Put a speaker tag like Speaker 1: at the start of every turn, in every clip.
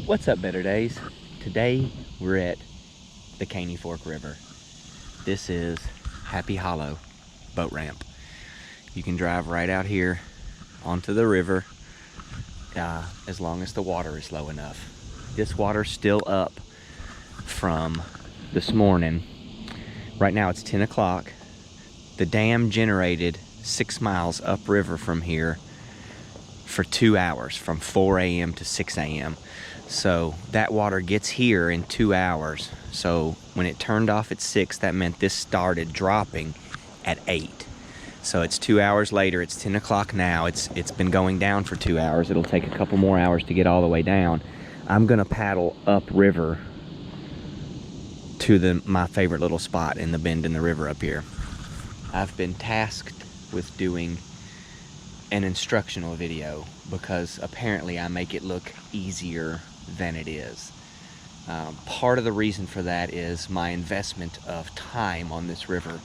Speaker 1: What's up, Better Days? Today we're at the Caney Fork River. This is Happy Hollow boat ramp. You can drive right out here onto the river as long as the water is low enough. This water's still up from this morning. Right now it's 10 o'clock. The dam generated 6 miles upriver from here for 2 hours, from 4 a.m. to 6 a.m. So that water gets here in 2 hours. So when it turned off at 6, that meant this started dropping at 8. So it's 2 hours later. It's 10 o'clock now. It's been going down for 2 hours. It'll take a couple more hours to get all the way down. I'm gonna paddle upriver to my favorite little spot in the bend in the river up here. I've been tasked with doing an instructional video because apparently I make it look easier than it is. Part of the reason for that is my investment of time on this river.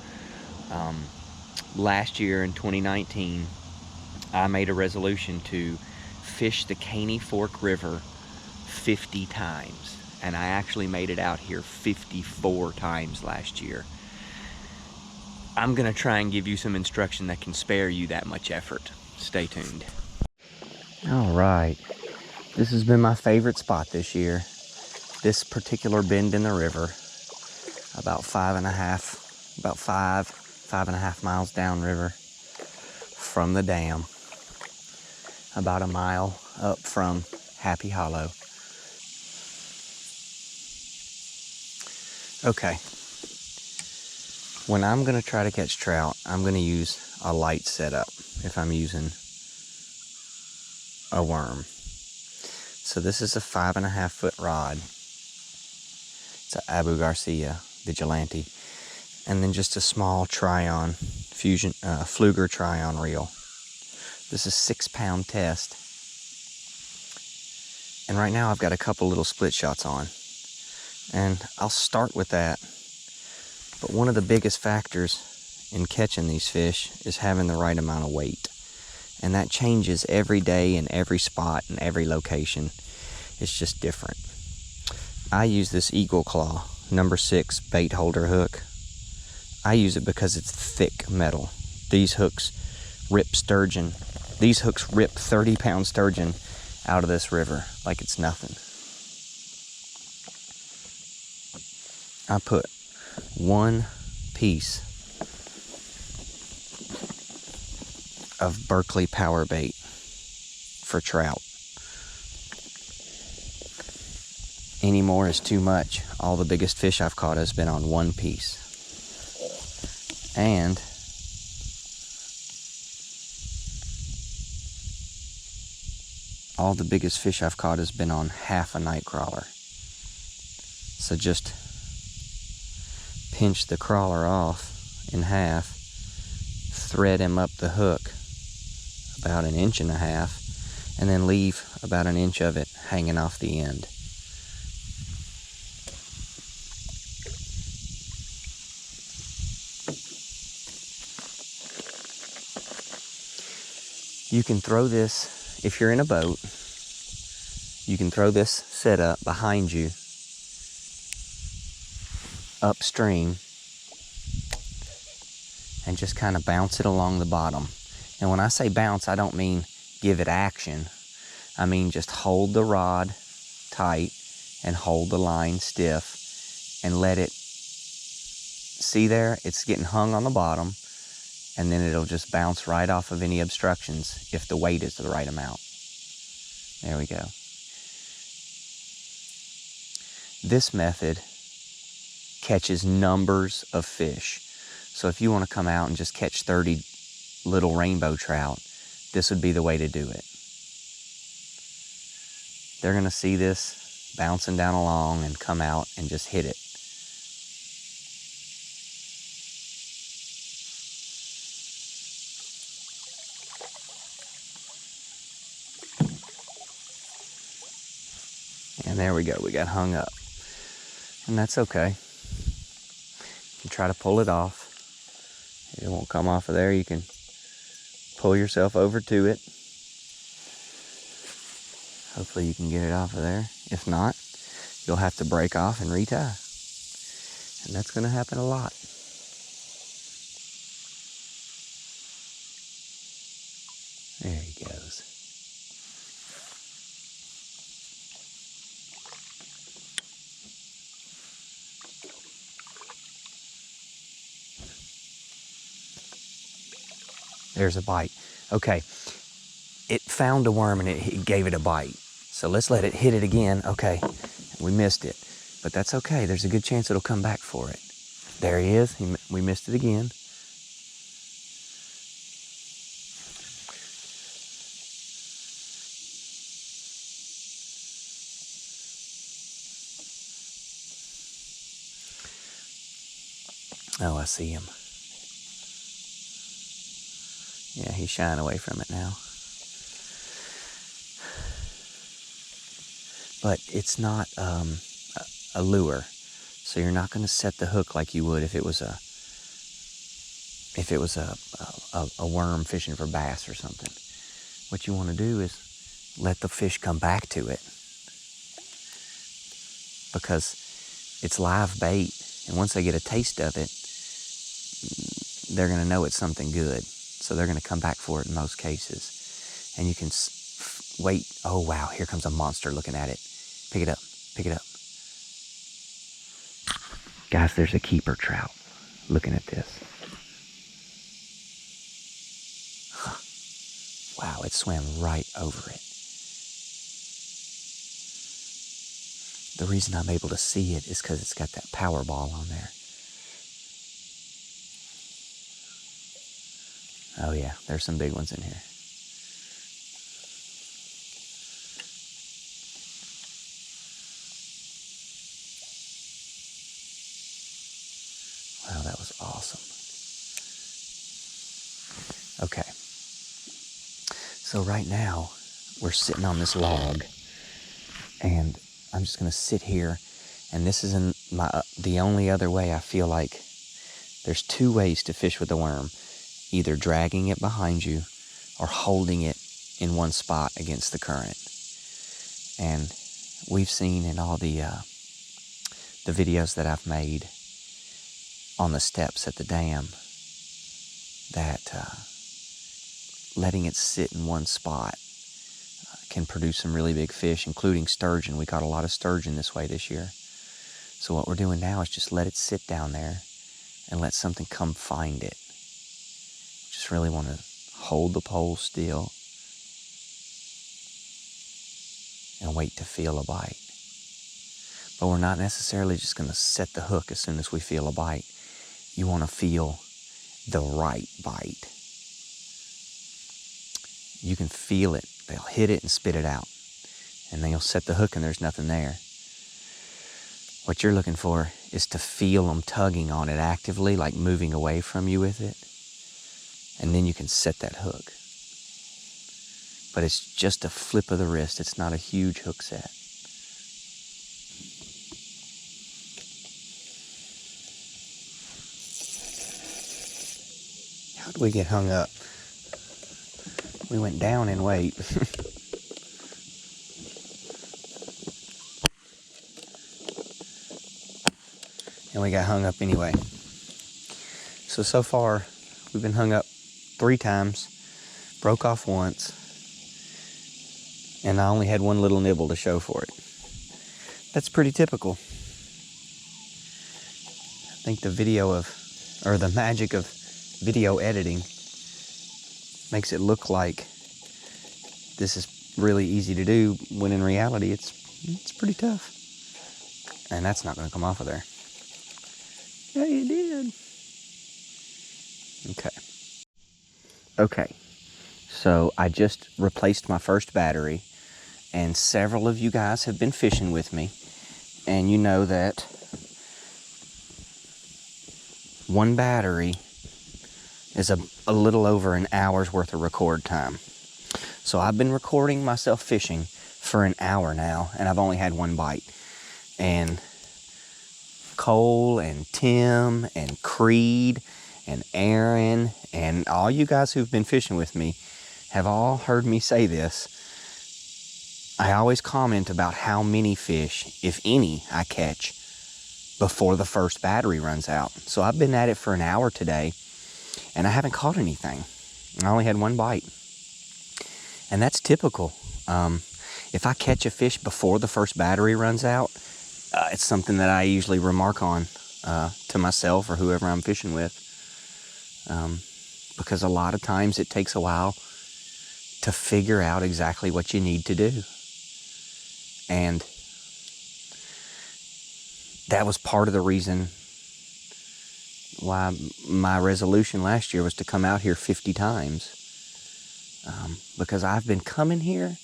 Speaker 1: Last year in 2019, I made a resolution to fish the Caney Fork River 50 times, and I actually made it out here 54 times last year. I'm gonna try and give you some instruction that can spare you that much effort. Stay tuned. All right, this has been my favorite spot this year. This particular bend in the river, about 5.5 miles downriver from the dam, about a mile up from Happy Hollow. Okay, when I'm gonna try to catch trout, I'm gonna use a light setup if I'm using a worm. So this is a 5.5 foot rod. It's an Abu Garcia Vigilante. And then just a small Tryon Fusion Fluger Tryon reel. This is 6-pound test. And right now I've got a couple little split shots on. And I'll start with that. But one of the biggest factors in catching these fish is having the right amount of weight. And that changes every day in every spot and every location. It's just different. I use this Eagle Claw number 6 bait holder hook. I use it because it's thick metal. These hooks rip sturgeon. These hooks rip 30-pound sturgeon out of this river like it's nothing. I put 1 piece of Berkeley power bait for trout. Any more is too much. All the biggest fish I've caught has been on 1 piece. And all the biggest fish I've caught has been on half a night crawler. So just pinch the crawler off in half, thread him up the hook about 1.5 inches, and then leave about 1 inch of it hanging off the end. You can throw this, if you're in a boat, you can throw this setup behind you upstream and just kind of bounce it along the bottom. And when I say bounce, I don't mean give it action. I mean just hold the rod tight and hold the line stiff and let it, see there, it's getting hung on the bottom, and then it'll just bounce right off of any obstructions if the weight is the right amount. There we go. This method catches numbers of fish. So if you want to come out and just catch 30 little rainbow trout, this would be the way to do it. They're going to see this bouncing down along and come out and just hit it. And there we go, we got hung up. And that's okay. You try to pull it off. It won't come off of there. You can pull yourself over to it. Hopefully you can get it off of there. If not, you'll have to break off and retie. And that's going to happen a lot. There he goes. There's a bite. Okay, it found a worm and it gave it a bite. So let's let it hit it again. Okay, we missed it, but that's okay. There's a good chance it'll come back for it. There he is. We missed it again. Oh, I see him. Yeah, he's shying away from it now. But it's not a lure, so you're not going to set the hook like you would if it was a worm fishing for bass or something. What you want to do is let the fish come back to it, because it's live bait, and once they get a taste of it, they're going to know it's something good. So they're going to come back for it in most cases. And you can wait. Oh, wow, here comes a monster looking at it. Pick it up, pick it up. Guys, there's a keeper trout looking at this. Huh. Wow, it swam right over it. The reason I'm able to see it is because it's got that power ball on there. Oh yeah, there's some big ones in here. Wow, that was awesome. Okay. So right now, we're sitting on this log, and I'm just going to sit here, and this is the only other way I feel like there's two ways to fish with a worm. Either dragging it behind you or holding it in one spot against the current. And we've seen in all the videos that I've made on the steps at the dam that letting it sit in one spot can produce some really big fish, including sturgeon. We caught a lot of sturgeon this way this year. So what we're doing now is just let it sit down there and let something come find it. Just really want to hold the pole still and wait to feel a bite. But we're not necessarily just going to set the hook as soon as we feel a bite. You want to feel the right bite. You can feel it. They'll hit it and spit it out. And then you'll set the hook and there's nothing there. What you're looking for is to feel them tugging on it actively, like moving away from you with it. And then you can set that hook. But it's just a flip of the wrist. It's not a huge hook set. How did we get hung up? We went down in weight. And we got hung up anyway. So far, we've been hung up 3 times, broke off once, and I only had one little nibble to show for it. That's pretty typical. I think the magic of video editing makes it look like this is really easy to do, when in reality it's pretty tough. And that's not going to come off of there. Yeah, you did. Okay, so I just replaced my first battery, and several of you guys have been fishing with me, and you know that one battery is a little over an hour's worth of record time. So I've been recording myself fishing for an hour now, and I've only had one bite. And Cole and Tim and Creed and Aaron and all you guys who've been fishing with me have all heard me say this. I always comment about how many fish, if any, I catch before the first battery runs out. So I've been at it for an hour today, and I haven't caught anything. I only had one bite. And that's typical. If I catch a fish before the first battery runs out, it's something that I usually remark on to myself or whoever I'm fishing with. Because a lot of times it takes a while to figure out exactly what you need to do. And that was part of the reason why my resolution last year was to come out here 50 times. Because I've been coming here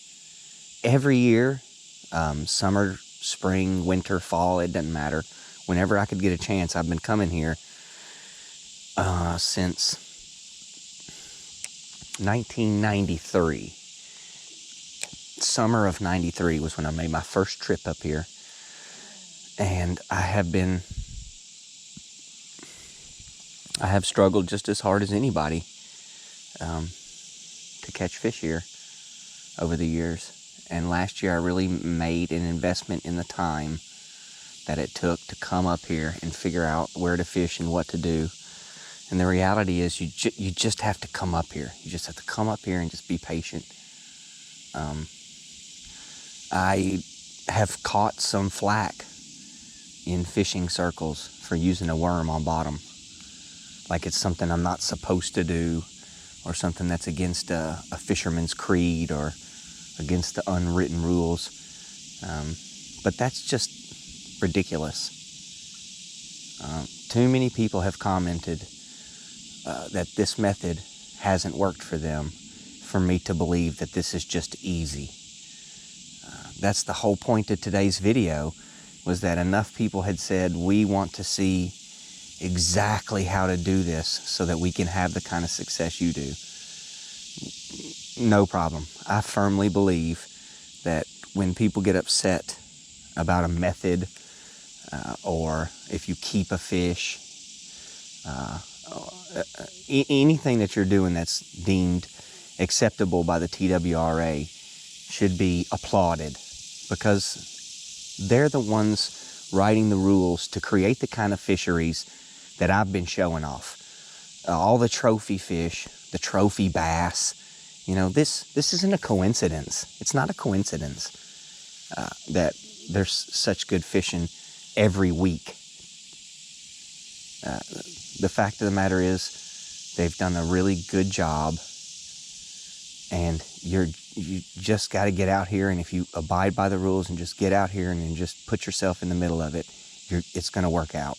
Speaker 1: every year, summer, spring, winter, fall, it doesn't matter. Whenever I could get a chance, I've been coming here since 1993. Summer of 93 was when I made my first trip up here. And I have struggled just as hard as anybody to catch fish here over the years. And last year I really made an investment in the time that it took to come up here and figure out where to fish and what to do. And the reality is you just have to come up here. You just have to come up here and just be patient. I have caught some flack in fishing circles for using a worm on bottom. Like it's something I'm not supposed to do, or something that's against a fisherman's creed or against the unwritten rules. But that's just ridiculous. Too many people have commented that this method hasn't worked for them for me to believe that this is just easy. That's the whole point of today's video, was that enough people had said, we want to see exactly how to do this so that we can have the kind of success you do. No problem. I firmly believe that when people get upset about a method, or if you keep a fish, anything that you're doing that's deemed acceptable by the TWRA should be applauded, because they're the ones writing the rules to create the kind of fisheries that I've been showing off. All the trophy fish, the trophy bass, you know, this isn't a coincidence. It's not a coincidence that there's such good fishing every week. The fact of the matter is, they've done a really good job, and you just got to get out here, and if you abide by the rules and just get out here and then just put yourself in the middle of it, it's going to work out.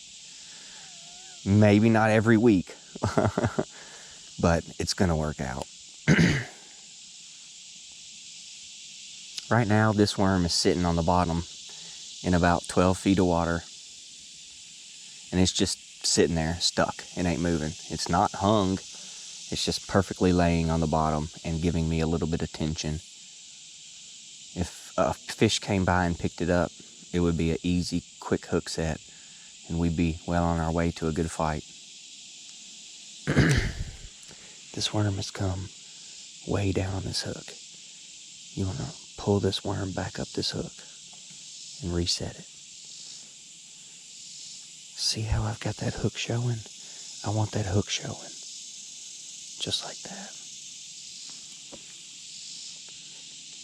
Speaker 1: Maybe not every week, but it's going to work out. Right now, this worm is sitting on the bottom in about 12 feet of water, and it's just sitting there stuck. It ain't moving. It's not hung. It's just perfectly laying on the bottom and giving me a little bit of tension. If a fish came by and picked it up, it would be an easy, quick hook set, and we'd be well on our way to a good fight. This worm has come way down on this hook. You want to pull this worm back up this hook and reset it. See how I've got that hook showing? I want that hook showing. Just like that.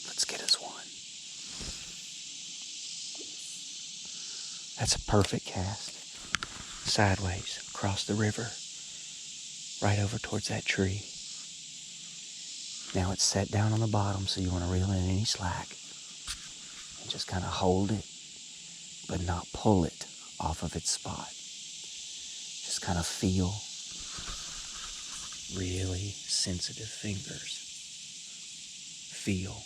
Speaker 1: Let's get us one. That's a perfect cast. Sideways, across the river, right over towards that tree. Now it's set down on the bottom, so you want to reel in any slack and just kind of hold it, but not pull it off of its spot. Just kind of feel. Really sensitive fingers. Feel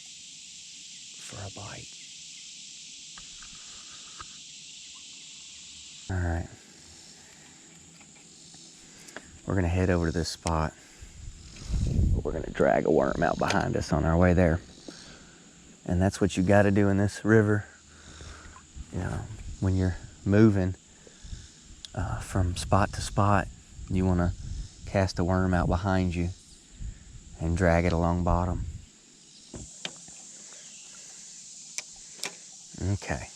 Speaker 1: for a bite. All right. We're going to head over to this spot. We're going to drag a worm out behind us on our way there. And that's what you got to do in this river. You know, when you're moving from spot to spot, you want to cast a worm out behind you and drag it along bottom. Okay.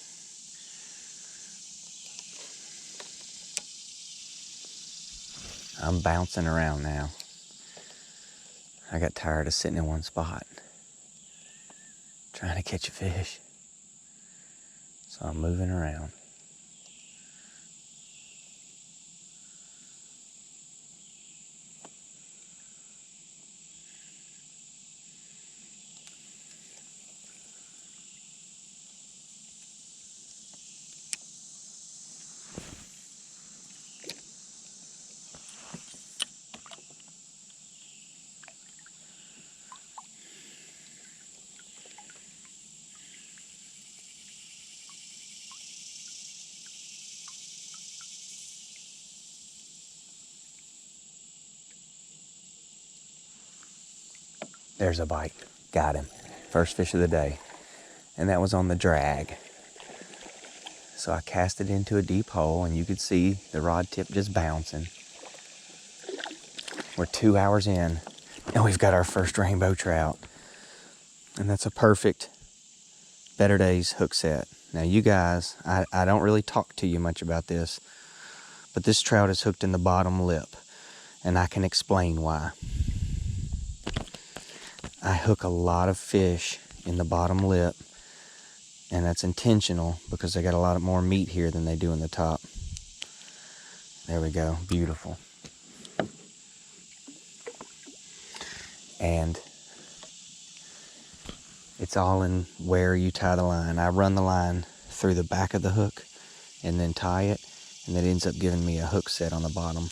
Speaker 1: I'm bouncing around now. I got tired of sitting in one spot trying to catch a fish. So I'm moving around. There's a bite. Got him. First fish of the day. And that was on the drag. So I cast it into a deep hole, and you could see the rod tip just bouncing. We're 2 hours in, and we've got our first rainbow trout. And that's a perfect Better Days hook set. Now you guys, I don't really talk to you much about this, but this trout is hooked in the bottom lip, and I can explain why. I hook a lot of fish in the bottom lip, and that's intentional because they got a lot more meat here than they do in the top. There we go, beautiful. And it's all in where you tie the line. I run the line through the back of the hook and then tie it, and that ends up giving me a hook set on the bottom.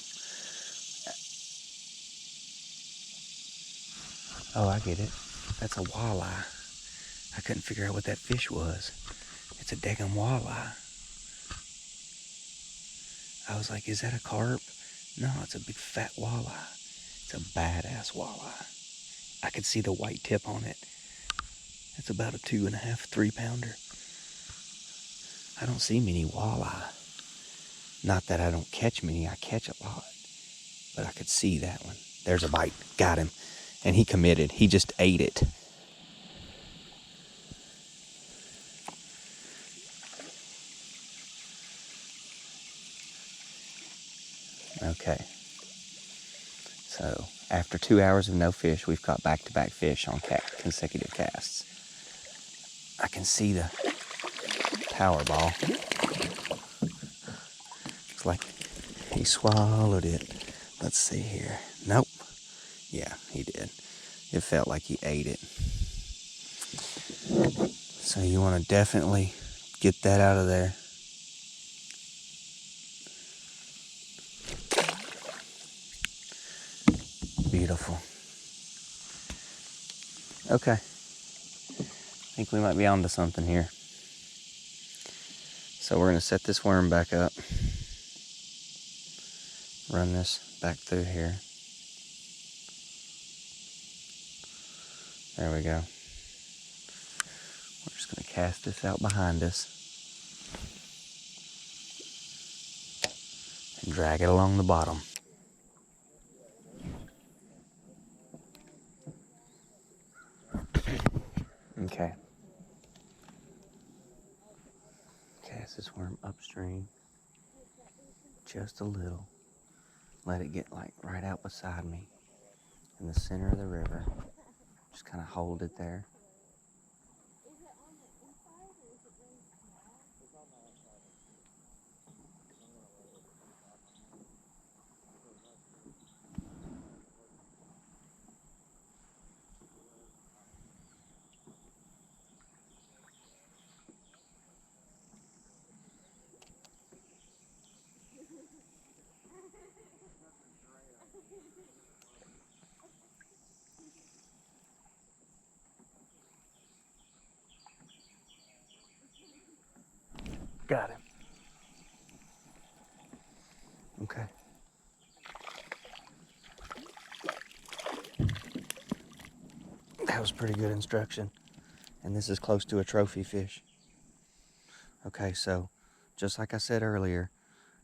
Speaker 1: Oh, I get it. That's a walleye. I couldn't figure out what that fish was. It's a daggum walleye. I was like, is that a carp? No, it's a big fat walleye. It's a badass walleye. I could see the white tip on it. It's about a 2.5, 3 pounder. I don't see many walleye. Not that I don't catch many, I catch a lot. But I could see that one. There's a bite. Got him. And he committed. He just ate it. Okay. So after 2 hours of no fish, we've caught back-to-back fish on consecutive casts. I can see the power ball. Looks like he swallowed it. Let's see here. Nope. Yeah, he did. It felt like he ate it. So you want to definitely get that out of there. Beautiful. Okay. I think we might be onto something here. So we're going to set this worm back up. Run this back through here. There we go. We're just going to cast this out behind us and drag it along the bottom. Okay. Cast this worm upstream just a little. Let it get like right out beside me in the center of the river. Just kind of hold it there. Got him. Okay. That was pretty good instruction. And this is close to a trophy fish. Okay, so just like I said earlier,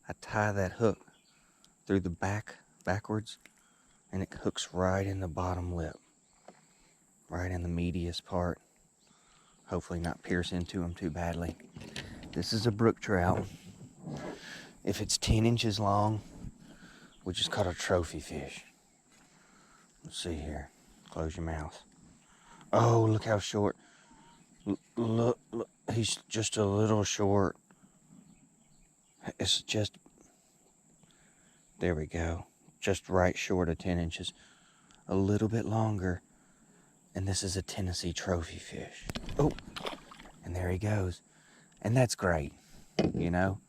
Speaker 1: I tie that hook through the backwards, and it hooks right in the bottom lip, right in the meatiest part Hopefully not pierce into them too badly. This is a brook trout. If it's 10 inches long, which is called a trophy fish. Let's see here. Close your mouth. Oh, look how short. Look, he's just a little short. It's just, there we go. Just right short of 10 inches. A little bit longer. And this is a Tennessee trophy fish. Oh, and there he goes. And that's great, you know?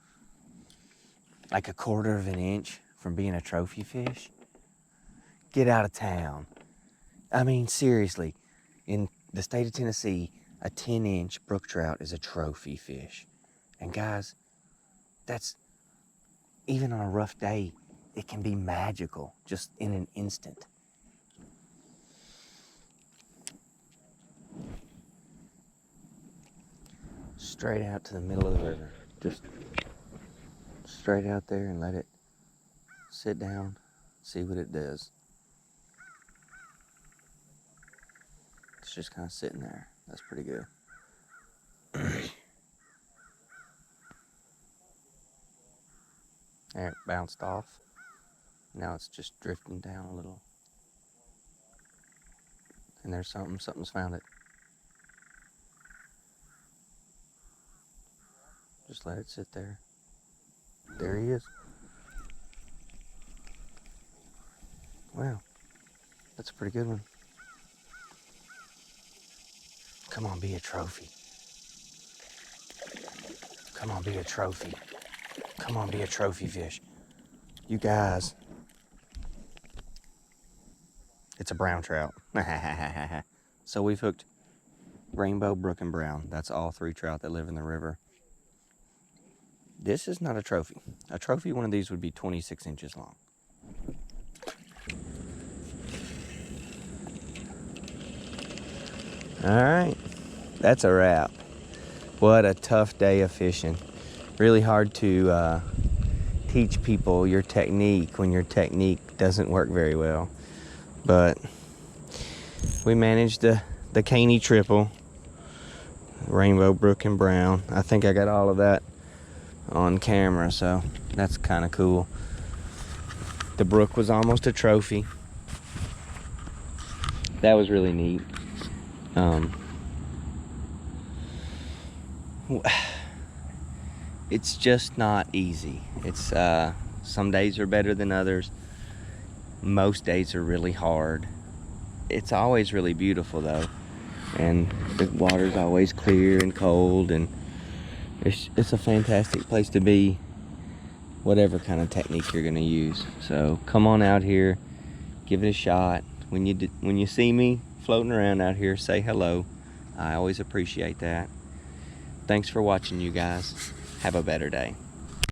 Speaker 1: Like a 1/4 of an inch from being a trophy fish. Get out of town. I mean, seriously, in the state of Tennessee, a 10-inch brook trout is a trophy fish. And guys, that's, even on a rough day, it can be magical, just in an instant. Straight out to the middle of the river. Just straight out there and let it sit down, see what it does. It's just kind of sitting there. That's pretty good. There, it bounced off. Now it's just drifting down a little. And there's something's found it. Just let it sit there. There he is. Wow, that's a pretty good one. Come on, be a trophy. Come on, be a trophy. Come on, be a trophy fish. You guys. It's a brown trout. So we've hooked rainbow, brook, and brown. That's all 3 trout that live in the river. This is not a trophy. A trophy, one of these would be 26 inches long. All right, that's a wrap. What a tough day of fishing. Really hard to teach people your technique when your technique doesn't work very well. But we managed the Caney triple, rainbow, brook, and brown. I think I got all of that on camera, so that's kind of cool. The brook was almost a trophy. That was really neat. It's just not easy. It's some days are better than others. Most days are really hard. It's always really beautiful though, and the water's always clear and cold, and it's a fantastic place to be, whatever kind of technique you're gonna use. So come on out here, give it a shot. When you see me floating around out here, say hello. I always appreciate that. Thanks for watching, you guys. Have a better day.